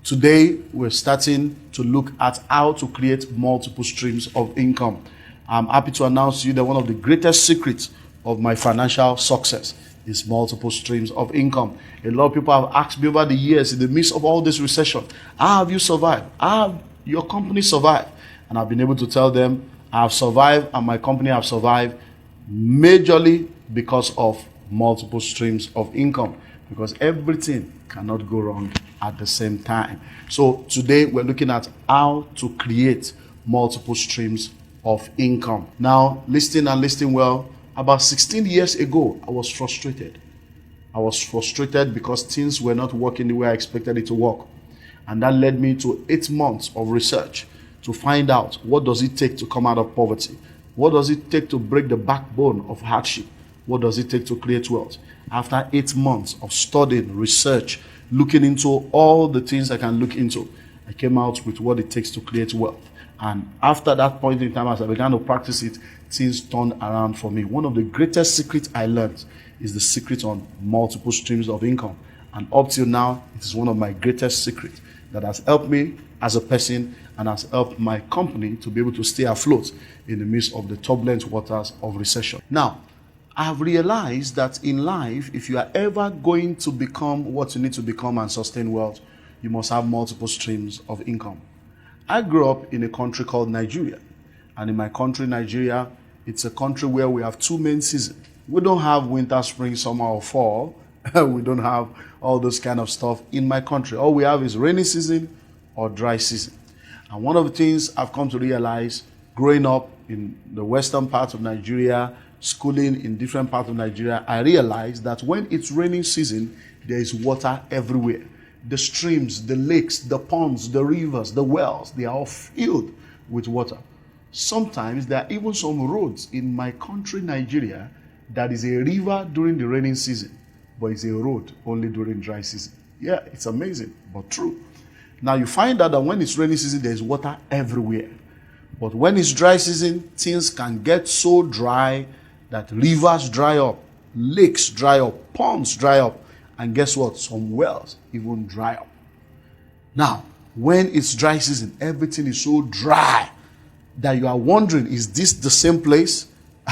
Today, we're starting to look at how to create multiple streams of income. I'm happy to announce to you that one of the greatest secrets of my financial success is multiple streams of income. A lot of people have asked me over the years, in the midst of all this recession, how have you survived? How have your company survived? And I've been able to tell them, I've survived and my company have survived majorly because of multiple streams of income. Because everything cannot go wrong at the same time. So today we're looking at how to create multiple streams of income. Now, listen well. About 16 years ago, I was frustrated. I was frustrated because things were not working the way I expected it to work. And that led me to 8 months of research to find out what does it take to come out of poverty? What does it take to break the backbone of hardship? What does it take to create wealth? After 8 months of studying, research, looking into all the things I can look into, I came out with what it takes to create wealth. And after that point in time, as I began to practice it, things turned around for me. One of the greatest secrets I learned is the secret on multiple streams of income. And up till now, it is one of my greatest secrets that has helped me as a person and has helped my company to be able to stay afloat in the midst of the turbulent waters of recession. Now, I have realized that in life, if you are ever going to become what you need to become and sustain wealth, you must have multiple streams of income. I grew up in a country called Nigeria. And in my country, Nigeria, it's a country where we have 2 main seasons. We don't have winter, spring, summer, or fall. We don't have all those kind of stuff in my country. All we have is rainy season or dry season. And one of the things I've come to realize growing up in the western part of Nigeria, schooling in different parts of Nigeria, I realized that when it's raining season, there is water everywhere. The streams, the lakes, the ponds, the rivers, the wells, they are all filled with water. Sometimes there are even some roads in my country, Nigeria, that is a river during the raining season, but it's a road only during dry season. Yeah, it's amazing, but true. Now you find out that when it's rainy season, there is water everywhere. But when it's dry season, things can get so dry that rivers dry up, lakes dry up, ponds dry up, and guess what? Some wells even dry up. Now, when it's dry season, everything is so dry that you are wondering, is this the same place?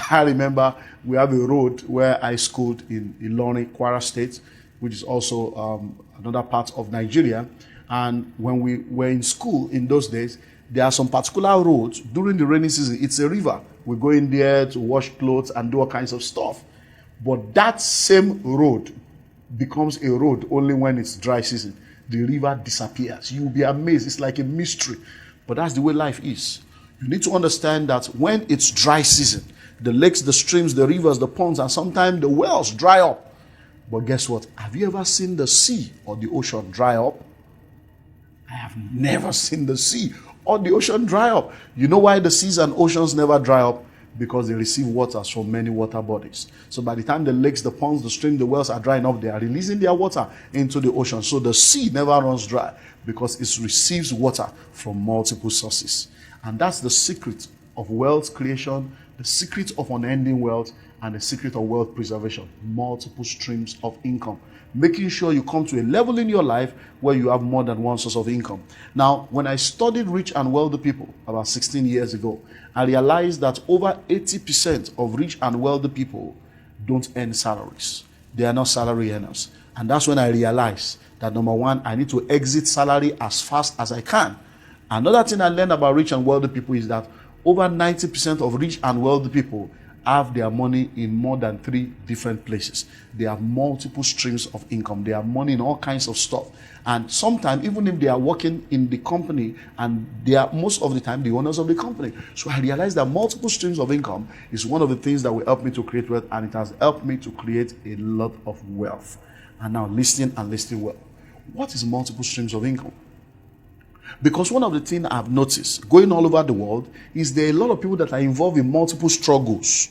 I remember we have a road where I schooled in Ilorin, Kwara State, which is also another part of Nigeria. And when we were in school in those days, there are some particular roads during the rainy season. It's a river. We go in there to wash clothes and do all kinds of stuff. But that same road becomes a road only when it's dry season. The river disappears. You'll be amazed. It's like a mystery. But that's the way life is. You need to understand that when it's dry season, the lakes, the streams, the rivers, the ponds, and sometimes the wells dry up. But guess what? Have you ever seen the sea or the ocean dry up? I have never seen the sea or the ocean dry up. You know why the seas and oceans never dry up? Because they receive waters from many water bodies. So by the time the lakes, the ponds, the streams, the wells are drying up, they are releasing their water into the ocean. So the sea never runs dry because it receives water from multiple sources. And that's the secret of wealth creation, the secret of unending wealth, and the secret of wealth preservation. Multiple streams of income. Making sure you come to a level in your life where you have more than one source of income. Now, when I studied rich and wealthy people about 16 years ago, I realized that over 80% of rich and wealthy people don't earn salaries. They are not salary earners. And that's when I realized that number one, I need to exit salary as fast as I can. Another thing I learned about rich and wealthy people is that over 90% of rich and wealthy people have their money in more than 3 different places. They have multiple streams of income. They have money in all kinds of stuff. And sometimes, even if they are working in the company, and they are most of the time the owners of the company. So I realized that multiple streams of income is one of the things that will help me to create wealth, and it has helped me to create a lot of wealth. And now listen well. What is multiple streams of income? Because one of the things I've noticed going all over the world is there are a lot of people that are involved in multiple struggles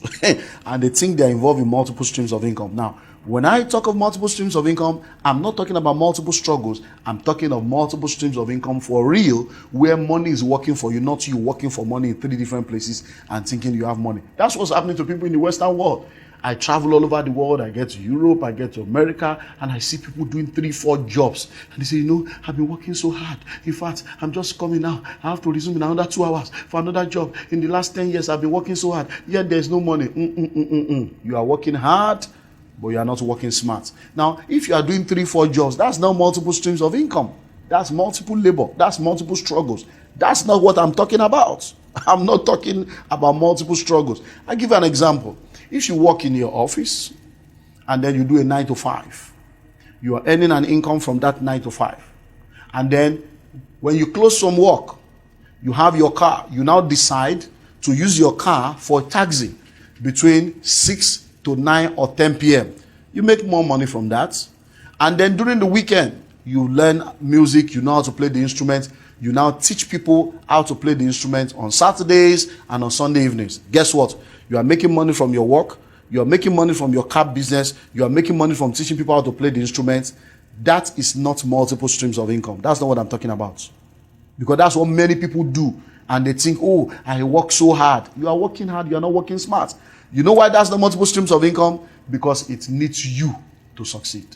and they think they're involved in multiple streams of income. Now, when I talk of multiple streams of income, I'm not talking about multiple struggles. I'm talking of multiple streams of income for real, where money is working for you, not you working for money in 3 different places and thinking you have money. That's what's happening to people in the Western world. I travel all over the world. I get to Europe, I get to America, and I see people doing 3-4 jobs. And they say, I've been working so hard. In fact, I'm just coming now. I have to resume in another 2 hours for another job. In the last 10 years, I've been working so hard. Yet there's no money. You are working hard, but you are not working smart. Now, if you are doing 3-4 jobs, that's not multiple streams of income. That's multiple labor. That's multiple struggles. That's not what I'm talking about. I'm not talking about multiple struggles. I'll give you an example. If you work in your office and then you do a 9 to 5, you are earning an income from that 9 to 5. And then when you close from work, you have your car. You now decide to use your car for taxi between 6 to 9 or 10 p.m. You make more money from that. And then during the weekend, you learn music, you know how to play the instrument. You now teach people how to play the instrument on Saturdays and on Sunday evenings. Guess what? You are making money from your work. You are making money from your cab business. You are making money from teaching people how to play the instruments. That is not multiple streams of income. That's not what I'm talking about. Because that's what many people do. And they think, I work so hard. You are working hard. You are not working smart. You know why that's not multiple streams of income? Because it needs you to succeed.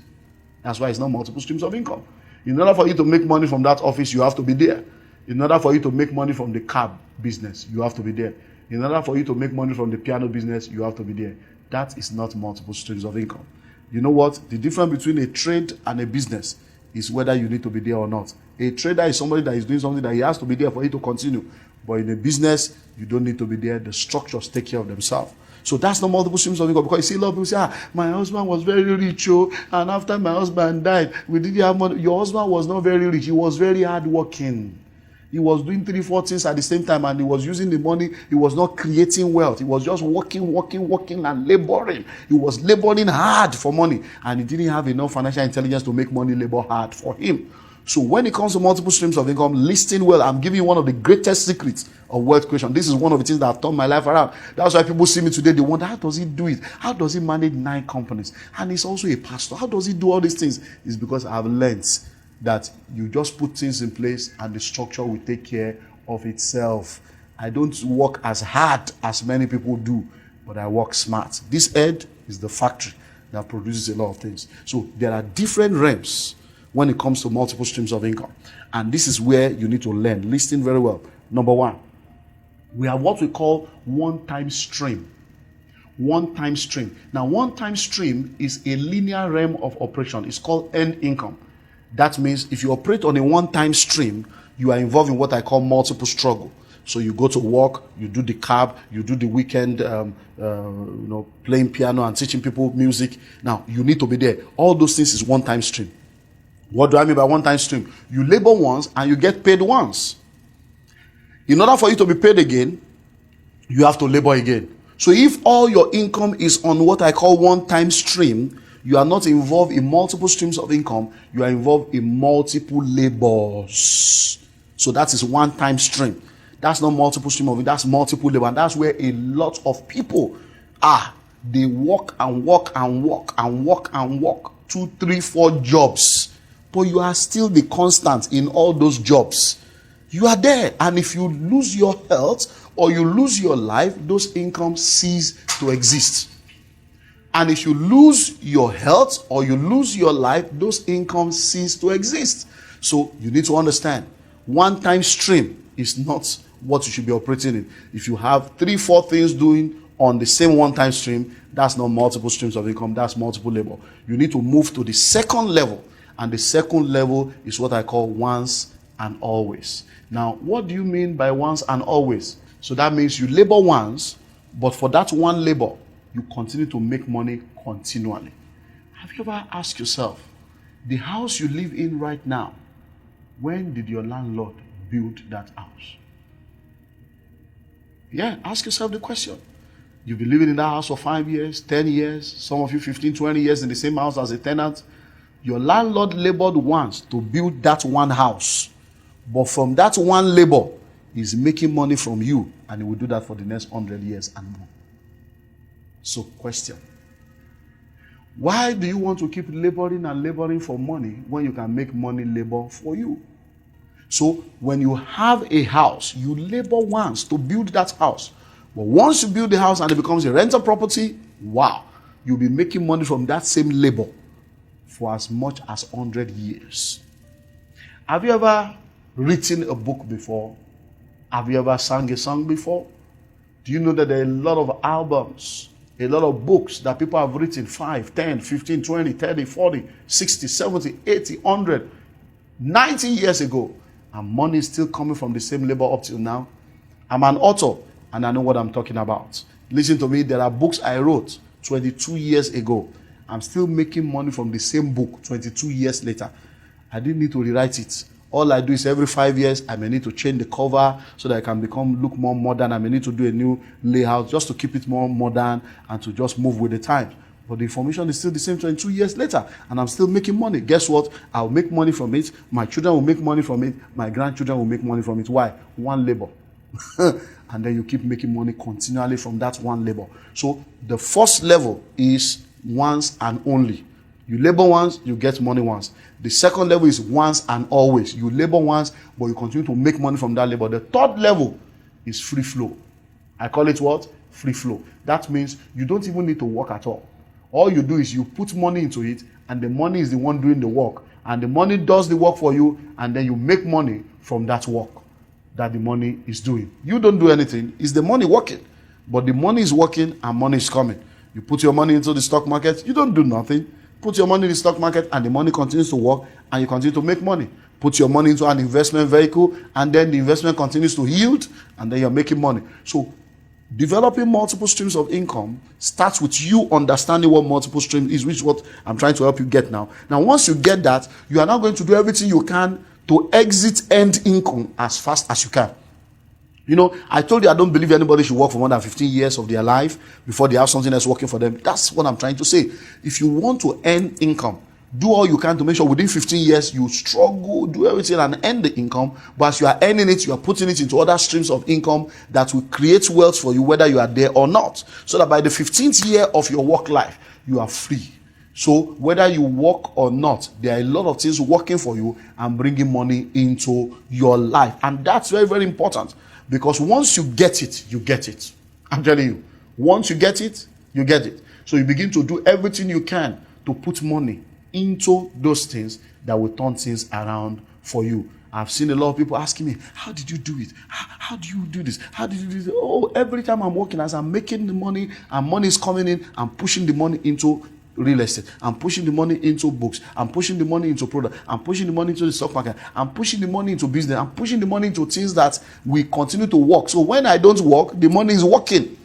That's why it's not multiple streams of income. In order for you to make money from that office, you have to be there. In order for you to make money from the cab business, you have to be there. In order for you to make money from the piano business, you have to be there. That is not multiple streams of income. You know what? The difference between a trade and a business is whether you need to be there or not. A trader is somebody that is doing something that he has to be there for you to continue. But in a business, you don't need to be there. The structures take care of themselves. So that's not multiple streams of income. Because you see a lot of people say, my husband was very rich, and after my husband died, we didn't have money. Your husband was not very rich. He was very hardworking. He was doing 3-4 things at the same time, and he was using the money. He was not creating wealth. He was just working, and laboring. He was laboring hard for money, and he didn't have enough financial intelligence to make money labor hard for him. So when it comes to multiple streams of income, listen well. I'm giving you one of the greatest secrets of wealth creation. This is one of the things that have turned my life around. That's why people see me today. They wonder, how does he do it? How does he manage 9 companies? And he's also a pastor. How does he do all these things? It's because I've learned that you just put things in place and the structure will take care of itself. I don't work as hard as many people do, but I work smart. This head is the factory that produces a lot of things. So there are different realms when it comes to multiple streams of income. And this is where you need to learn. Listen very well. Number 1, we have what we call one-time stream. One-time stream. Now, one-time stream is a linear realm of operation. It's called earned income. That means if you operate on a one-time stream, you are involved in what I call multiple struggle. So you go to work, you do the cab, you do the weekend, playing piano and teaching people music. Now, you need to be there. All those things is one-time stream. What do I mean by one-time stream? You labor once and you get paid once. In order for you to be paid again, you have to labor again. So if all your income is on what I call one-time stream, you are not involved in multiple streams of income. You are involved in multiple labors. So that is one-time stream. That's not multiple stream of it. That's multiple labor. And that's where a lot of people are. They work and work and work and work and work. 2, 3, 4 jobs. But you are still the constant in all those jobs. You are there. And if you lose your health or you lose your life, those incomes cease to exist. And if you lose your health or you lose your life, those incomes cease to exist. So you need to understand, one-time stream is not what you should be operating in. If you have 3, 4 things doing on the same one-time stream, that's not multiple streams of income, that's multiple labor. You need to move to the second level. And the second level is what I call once and always. Now, what do you mean by once and always? So that means you labor once, but for that one labor, you continue to make money continually. Have you ever asked yourself, the house you live in right now, when did your landlord build that house? Yeah, ask yourself the question. You've been living in that house for 5 years, 10 years, some of you 15, 20 years in the same house as a tenant. Your landlord labored once to build that one house. But from that one labor, he's making money from you, and he will do that for the next 100 years and more. So, question. Why do you want to keep laboring and laboring for money when you can make money labor for you? So, when you have a house, you labor once to build that house. But once you build the house and it becomes a rental property, wow. you'll be making money from that same labor for as much as 100 years. Have you ever written a book before? Have you ever sung a song before? Do you know that there are a lot of albums, a lot of books that people have written 5, 10, 15, 20, 30, 40, 60, 70, 80, 100, 90 years ago, and money is still coming from the same labor up till now? I'm an author, and I know what I'm talking about. Listen to me, there are books I wrote 22 years ago. I'm still making money from the same book 22 years later. I didn't need to rewrite it. All I do is every 5 years, I may need to change the cover so that I can look more modern. I may need to do a new layout just to keep it more modern and to just move with the times. But the information is still the same 22 years later, and I'm still making money. Guess what? I'll make money from it. My children will make money from it. My grandchildren will make money from it. Why? One labor. And then you keep making money continually from that one labor. So the first level is once and only. You labor once, you get money once. The second level is once and always. You labor once, but you continue to make money from that labor. The third level is free flow. I call it what? Free flow. That means you don't even need to work at all. All you do is you put money into it, and the money is the one doing the work. And the money does the work for you, and then you make money from that work that the money is doing. You don't do anything. It's the money working. But the money is working and money is coming. You put your money into the stock market, you don't do nothing. Put your money in the stock market and the money continues to work and you continue to make money. Put your money into an investment vehicle and then the investment continues to yield and then you're making money. So developing multiple streams of income starts with you understanding what multiple streams is, which is what I'm trying to help you get now. Now, once you get that, you are now going to do everything you can to exit end income as fast as you can. You know, I told you I don't believe anybody should work for more than 15 years of their life before they have something else working for them. That's what I'm trying to say. If you want to earn income, do all you can to make sure within 15 years you struggle, do everything and earn the income. But as you are earning it, you are putting it into other streams of income that will create wealth for you, whether you are there or not. So that by the 15th year of your work life, you are free. So whether you work or not, there are a lot of things working for you and bringing money into your life. And that's very, very important. Because once you get it, you get it. I'm telling you. Once you get it, you get it. So you begin to do everything you can to put money into those things that will turn things around for you. I've seen a lot of people asking me, how did you do it? How do you do this? How did you do this? Oh, every time I'm working, as I'm making the money and money is coming in, I'm pushing the money into real estate. I'm pushing the money into books. I'm pushing the money into product. I'm pushing the money into the stock market. I'm pushing the money into business. I'm pushing the money into things that we continue to work. So when I don't work, the money is working.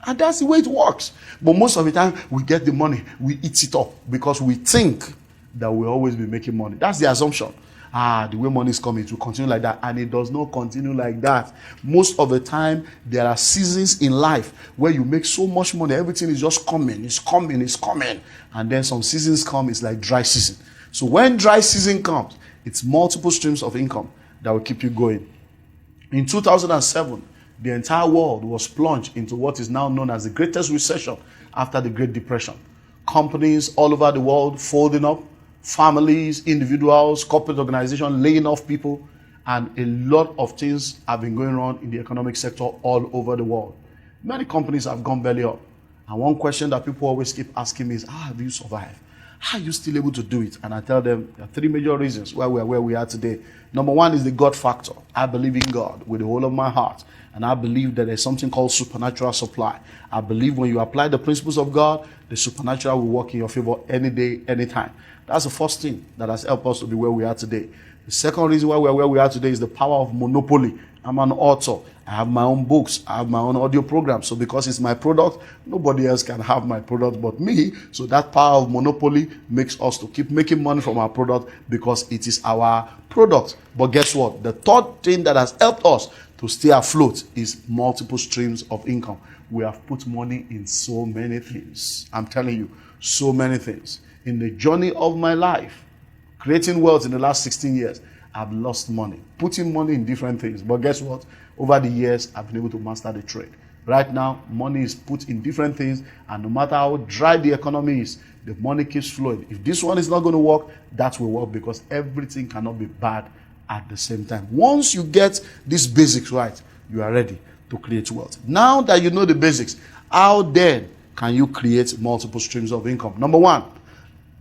And that's the way it works. But most of the time, we get the money, we eat it up because we think that we'll always be making money. That's the assumption. The way money is coming, it will continue like that. And it does not continue like that. Most of the time, there are seasons in life where you make so much money, everything is just coming, it's coming, it's coming. And then some seasons come, it's like dry season. So when dry season comes, it's multiple streams of income that will keep you going. In 2007, the entire world was plunged into what is now known as the greatest recession after the Great Depression. Companies all over the world folding up, families, individuals, corporate organizations laying off people, and a lot of things have been going on in the economic sector all over the world. Many companies have gone belly up. And one question that people always keep asking me is, how have you survived? How are you still able to do it? And I tell them there are three major reasons why we are where we are today. Number one is the God factor. I believe in God with the whole of my heart. And I believe that there's something called supernatural supply. I believe when you apply the principles of God, the supernatural will work in your favor any day, anytime. That's the first thing that has helped us to be where we are today. The second reason why we are where we are today is the power of monopoly. I'm an author. I have my own books. I have my own audio program. So because it's my product, nobody else can have my product but me. So that power of monopoly makes us to keep making money from our product because it is our product. But guess what? The third thing that has helped us to stay afloat is multiple streams of income. We have put money in so many things. I'm telling you, so many things. In the journey of my life, creating wealth in the last 16 years, I've lost money, putting money in different things. But guess what? Over the years, I've been able to master the trade. Right now, money is put in different things, and no matter how dry the economy is, the money keeps flowing. If this one is not going to work, that will work because everything cannot be bad at the same time. Once you get these basics right, you are ready to create wealth. Now that you know the basics, how then can you create multiple streams of income? Number one,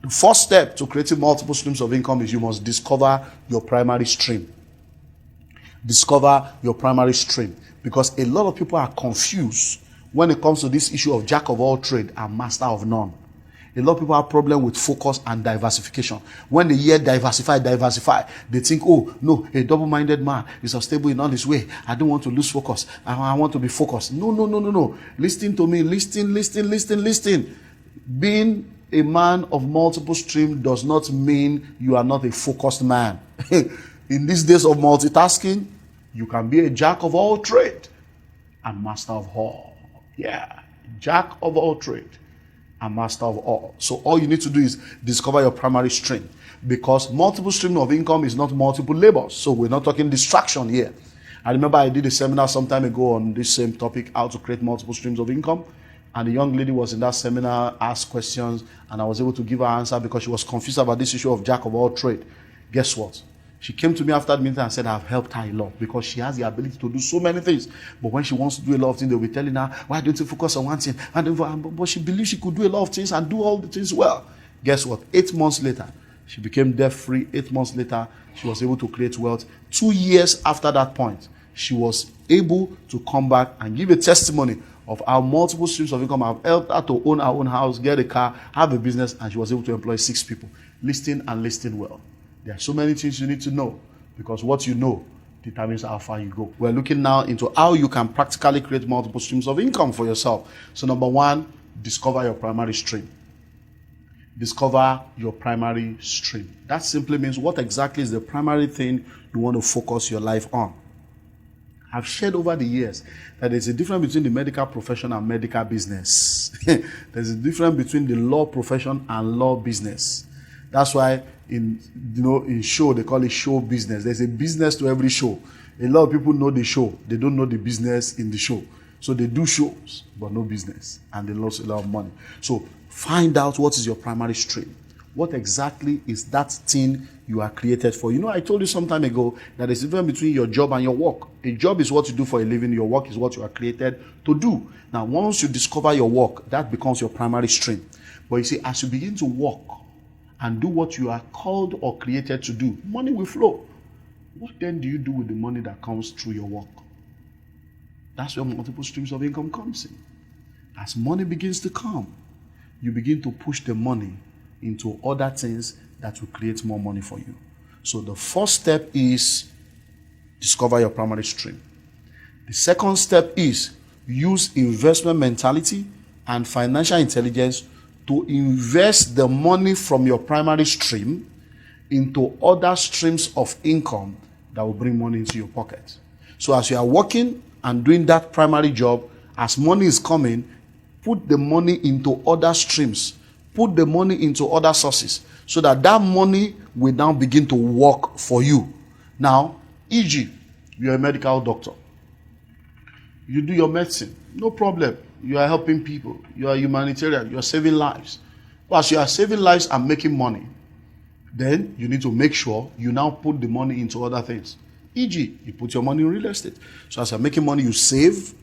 the first step to creating multiple streams of income is you must discover your primary stream. Discover your primary stream. Because a lot of people are confused when it comes to this issue of jack of all trade and master of none. A lot of people have problem with focus and diversification. When they hear diversify, they think, oh, no, a double-minded man is unstable in all his way. I don't want to lose focus. I want to be focused. No. Listen to me. Listen. Being a man of multiple streams does not mean you are not a focused man. In these days of multitasking, you can be a jack of all trade and master of all. Yeah, jack of all trade and master of all. So all you need to do is discover your primary stream, because multiple stream of income is not multiple labors. So we're not talking distraction here. I remember I did a seminar some time ago on this same topic, how to create multiple streams of income. And the young lady was in that seminar, asked questions, and I was able to give her answer because she was confused about this issue of jack of all trade. Guess what? She came to me after the meeting and said I've helped her a lot, because she has the ability to do so many things. But when she wants to do a lot of things, they'll be telling her, why don't you focus on one thing? But she believes she could do a lot of things and do all the things well. Guess what? 8 months later, she became debt-free. 8 months later, she was able to create wealth. 2 years after that point, she was able to come back and give a testimony of how multiple streams of income have helped her to own her own house, get a car, have a business, and she was able to employ 6 people. Listing well. There are so many things you need to know, because what you know determines how far you go. We're looking now into how you can practically create multiple streams of income for yourself. So number one, discover your primary stream. Discover your primary stream. That simply means what exactly is the primary thing you want to focus your life on. I've shared over the years that there's a difference between the medical profession and medical business. There's a difference between the law profession and law business. That's why in show, they call it show business. There's a business to every show. A lot of people know the show. They don't know the business in the show. So they do shows, but no business. And they lose a lot of money. So find out what is your primary stream. What exactly is that thing you are created for? I told you some time ago that there's a difference between your job and your work. A job is what you do for a living. Your work is what you are created to do. Now, once you discover your work, that becomes your primary stream. But you see, as you begin to work and do what you are called or created to do, money will flow. What then do you do with the money that comes through your work? That's where multiple streams of income comes in. As money begins to come, you begin to push the money into other things that will create more money for you. So the first step is discover your primary stream. The second step is use investment mentality and financial intelligence to invest the money from your primary stream into other streams of income that will bring money into your pocket. So as you are working and doing that primary job, as money is coming, put the money into other streams. Put the money into other sources so that that money will now begin to work for you. Now, e.g., you're a medical doctor. You do your medicine, no problem. You are helping people. You are humanitarian. You are saving lives. But as you are saving lives and making money, then you need to make sure you now put the money into other things. E.g., you put your money in real estate. So as you're making money, you save.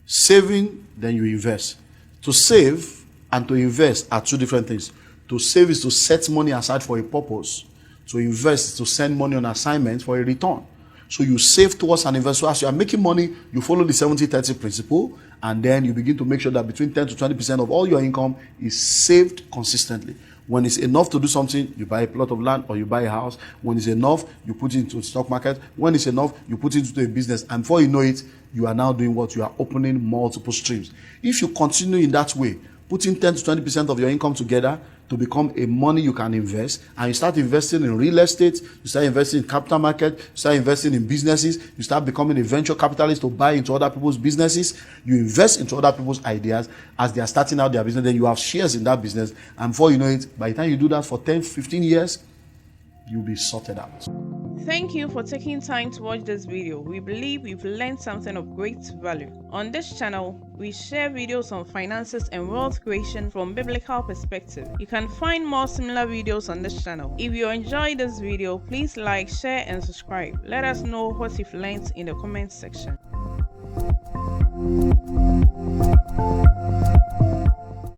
Saving, then you invest. To save and to invest are two different things. To save is to set money aside for a purpose. To invest is to send money on assignment for a return. So you save towards an investment. So as you are making money, you follow the 70-30 principle, and then you begin to make sure that between 10 to 20% of all your income is saved consistently. When it's enough to do something, you buy a plot of land or you buy a house. When it's enough, you put it into the stock market. When it's enough, you put it into a business. And before you know it, you are now doing what? You are opening multiple streams. If you continue in that way, putting 10 to 20% of your income together to become a money you can invest, and you start investing in real estate, you start investing in capital market, you start investing in businesses, you start becoming a venture capitalist to buy into other people's businesses, you invest into other people's ideas as they are starting out their business, then you have shares in that business, and before you know it, by the time you do that for 10, 15 years, you'll be sorted out. Thank you for taking time to watch this video. We believe you've learned something of great value. On this channel, we share videos on finances and wealth creation from biblical perspective. You can find more similar videos on this channel. If you enjoyed this video, please like, share, and subscribe. Let us know what you've learned in the comment section.